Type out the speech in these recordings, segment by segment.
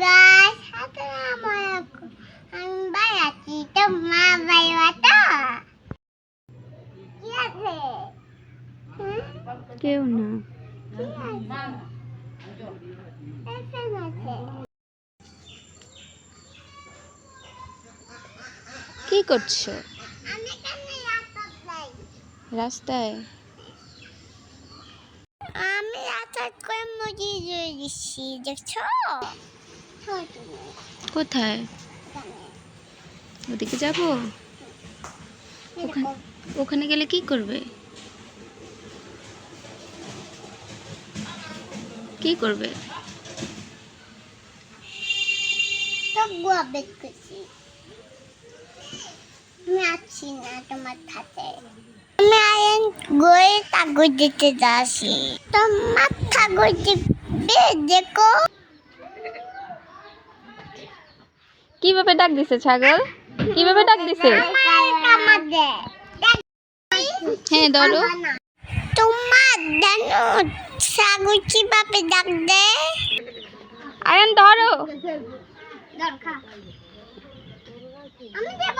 guys, assalamualaikum. আমি বাড়াচ্ছি তো মা বাইবাটা কি আছে? কেউ না। কি আছে? কি করছো? আমি কেন রাস্তায়? আমি রাস্তায় করে মুড়ি দিয়ে দিচ্ছি, দেখছো? কোথায়? ওদিকে যাব? ওখানে গেলে কি করবে? কি করবে? তো গুয়া বের করছি। আমি আছি না তোমার সাথে। আমি আয়ন গয়ে কাগজ দিতে যাচ্ছি। তোমার কাগজ দিবে দেখো। কিভাবে ডাক দিছে ছাগল? কিভাবে ডাক দিছে? হ্যাঁ ধরো। তোমার জানো ছাগল কিভাবে ডাক দেয়? আয়ন ধরো। আমি দেব।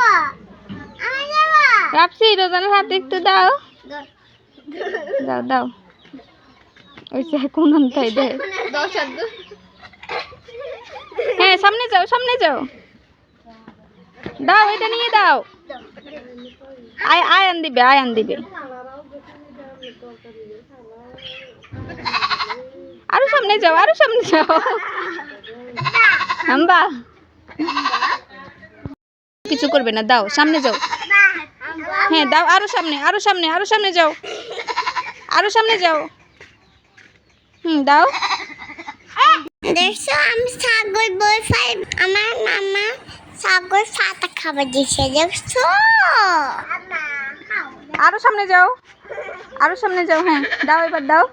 আমি দেব। রাপসি রোজানের হাতে একটু দাও। দাও দাও। ওই সে কোন অন্তাই দে। হ্যাঁ সামনে যাও, সামনে যাও। দাও এটা নিয়ে দাও। আয়ান দিবে, আয়ান দিবে। আরো সামনে যাও, আরো সামনে যাও। হাম্বা কিছু করবে না, দাও সামনে যাও। হ্যাঁ দাও, আরো সামনে, আরো সামনে, আরো সামনে যাও, আরো সামনে যাও। দাও। দেখছো আমি ছাগল বই ফাই আমার মামা ছাগল ফাটা খাবার দিছে, দেখছো? আরো সামনে যাও, আরো সামনে যাও। হ্যাঁ দাও, এবার দাও,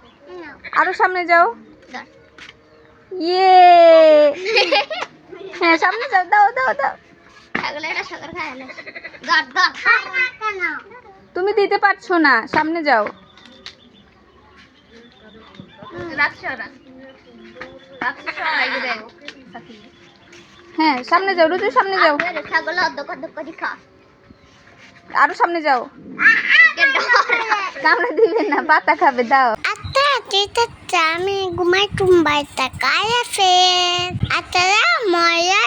আরো সামনে যাও। ইয়ে হ্যাঁ সামনে যাও, দাও দাও দাও। তুমি দিতে পারছো না, সামনে যাও। হ্যাঁ সামনে যাও, রুজু সামনে যাও। আরো সামনে যাও। কামড়ে দিবে না, পাতা খাবে, দাও। আচ্ছা আচ্ছা আমি ঘুমাই টুম্বাই টাকা আছে। আচ্ছা মজা